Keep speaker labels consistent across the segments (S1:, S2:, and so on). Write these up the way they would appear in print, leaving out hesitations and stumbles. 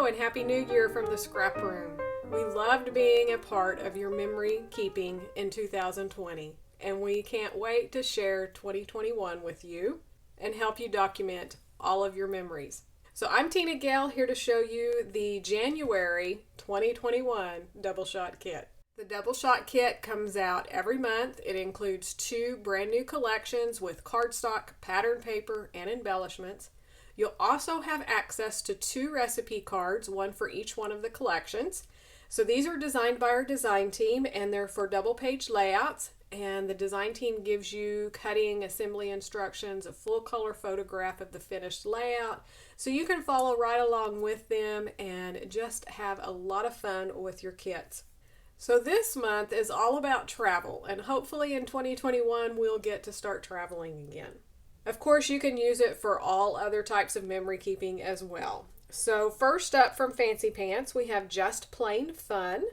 S1: and Happy New Year from the Scrap Room. We loved being a part of your memory keeping in 2020, and we can't wait to share 2021 with you and help you document all of your memories. So I'm Tina Gale, here to show you the January 2021 Double Shot Kit. The Double Shot Kit comes out every month. It includes 2 brand new collections with cardstock, pattern paper, and embellishments. You'll also have access to 2 recipe cards, one for each one of the collections. So these are designed by our design team, and they're for double page layouts. And the design team gives you cutting, assembly instructions, a full color photograph of the finished layout, so you can follow right along with them and just have a lot of fun with your kits. So this month is all about travel, and hopefully in 2021 we'll get to start traveling again. Of course, you can use it for all other types of memory keeping as well. So first up from Fancy Pants, we have Just Plain Fun.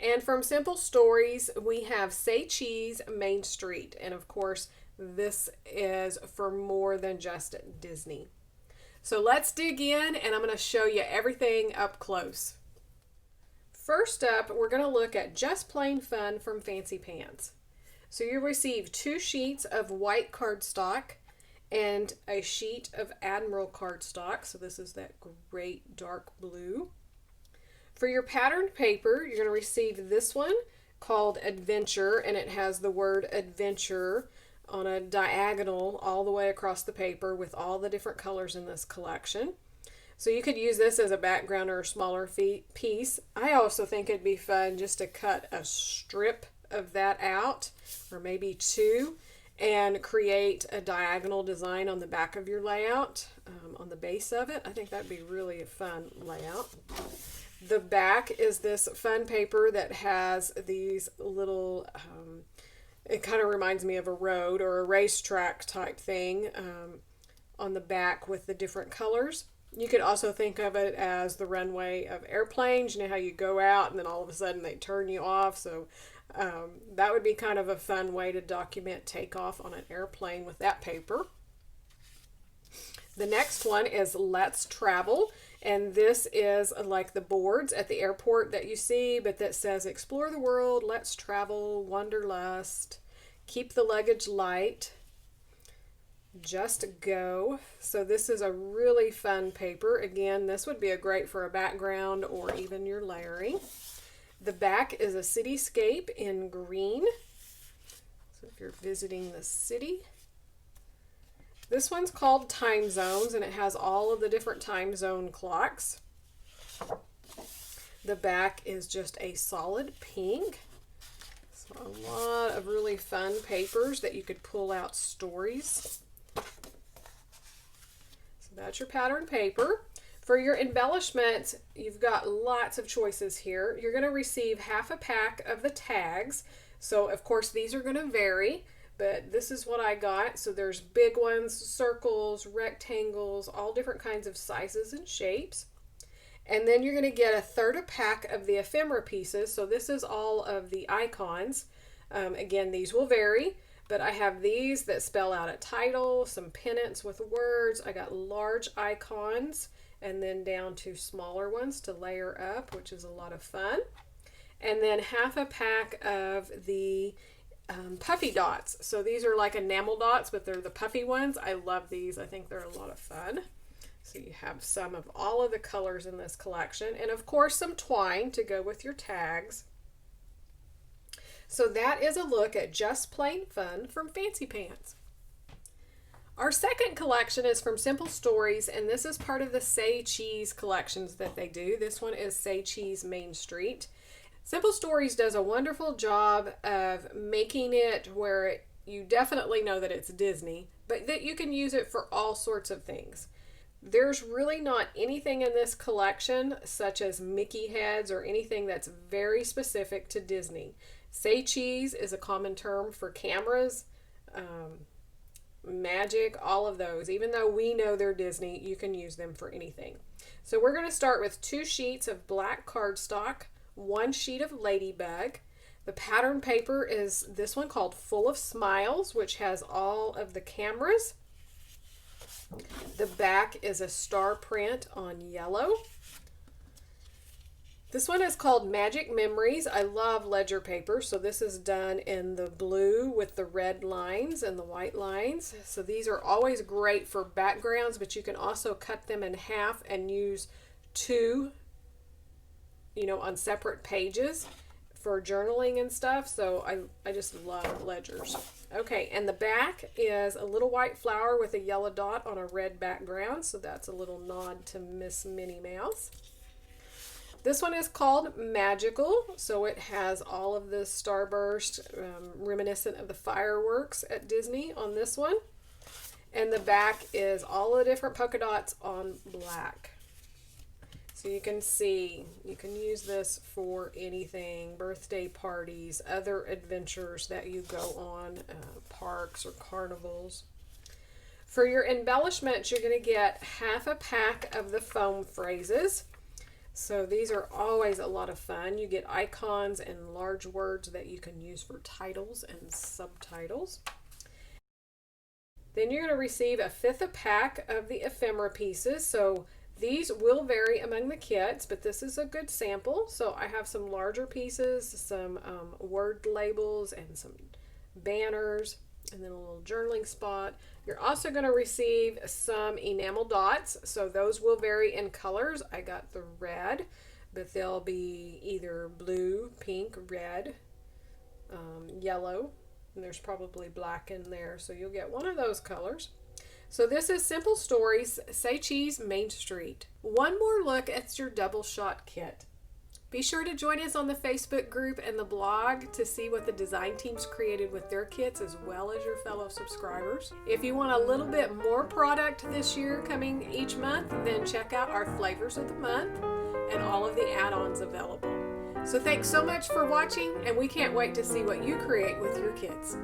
S1: And from Simple Stories, we have Say Cheese, Main Street. And of course, this is for more than just Disney. So let's dig in, and I'm going to show you everything up close. First up, we're going to look at Just Plain Fun from Fancy Pants. So you receive 2 sheets of white cardstock and a sheet of Admiral cardstock. So this is that great dark blue. For your patterned paper, you're going to receive this one called Adventure, and it has the word Adventure on a diagonal all the way across the paper with all the different colors in this collection. So you could use this as a background or a smaller piece. I also think it'd be fun just to cut a strip of that out, or maybe 2, and create a diagonal design on the back of your layout, on the base of it. I think that'd be really a fun layout. The back is this fun paper that has these little, it kind of reminds me of a road or a racetrack type thing on the back with the different colors. You could also think of it as the runway of airplanes. You know how you go out and then all of a sudden they turn you off. So that would be kind of a fun way to document takeoff on an airplane with that paper. The next one is Let's Travel, and this is like the boards at the airport that you see, but that says Explore the World, Let's Travel, Wanderlust, Keep the Luggage Light, Just Go. So this is a really fun paper. Again, this would be great for a background or even your layering. The back is a cityscape in green. So if you're visiting the city. This one's called Time Zones, and it has all of the different time zone clocks. The back is just a solid pink. So a lot of really fun papers that you could pull out stories. So that's your pattern paper. For your embellishments, you've got lots of choices here. You're going to receive half a pack of the tags. So of course these are going to vary, but this is what I got. So there's big ones, circles, rectangles, all different kinds of sizes and shapes. And then you're going to get a third a pack of the ephemera pieces. So this is all of the icons. Again, these will vary, but I have these that spell out a title, some pennants with words. I got large icons and then down to smaller ones to layer up, which is a lot of fun. And then half a pack of the puffy dots. So these are like enamel dots, but they're the puffy ones. I love these. I think they're a lot of fun. So you have some of all of the colors in this collection, and of course some twine to go with your tags. So that is a look at Just Plain Fun from Fancy Pants. Our second collection is from Simple Stories, and this is part of the Say Cheese collections that they do. This one is Say Cheese Main Street. Simple Stories does a wonderful job of making it where you definitely know that it's Disney, but that you can use it for all sorts of things. There's really not anything in this collection such as Mickey heads or anything that's very specific to Disney. Say Cheese is a common term for cameras, magic, all of those. Even though we know they're Disney, you can use them for anything. So we're going to start with 2 sheets of black cardstock, 1 sheet of Ladybug. The pattern paper is this one called Full of Smiles, which has all of the cameras. The back is a star print on yellow. This one is called Magic Memories. I love ledger paper, so this is done in the blue with the red lines and the white lines. So these are always great for backgrounds, but you can also cut them in half and use two, on separate pages for journaling and stuff. So I just love ledgers. Okay, and the back is a little white flower with a yellow dot on a red background. So that's a little nod to Miss Minnie Mouse. This one is called Magical, so it has all of the starburst reminiscent of the fireworks at Disney on this one. And the back is all the different polka dots on black. So you can see, you can use this for anything, birthday parties, other adventures that you go on, parks or carnivals. For your embellishments, you're going to get half a pack of the foam phrases. So these are always a lot of fun. You get icons and large words that you can use for titles and subtitles. Then you're going to receive a fifth a pack of the ephemera pieces. So these will vary among the kits, but this is a good sample. So I have some larger pieces, some word labels, and some banners, and then a little journaling spot. You're also going to receive some enamel dots, so those will vary in colors. I got the red, but they'll be either blue, pink, red, yellow, and there's probably black in there, so you'll get one of those colors. So this is Simple Stories, Say Cheese, Main Street. One more look at your double shot kit. Be sure to join us on the Facebook group and the blog to see what the design teams created with their kits, as well as your fellow subscribers. If you want a little bit more product this year coming each month, then check out our flavors of the month and all of the add-ons available. So thanks so much for watching, and we can't wait to see what you create with your kits.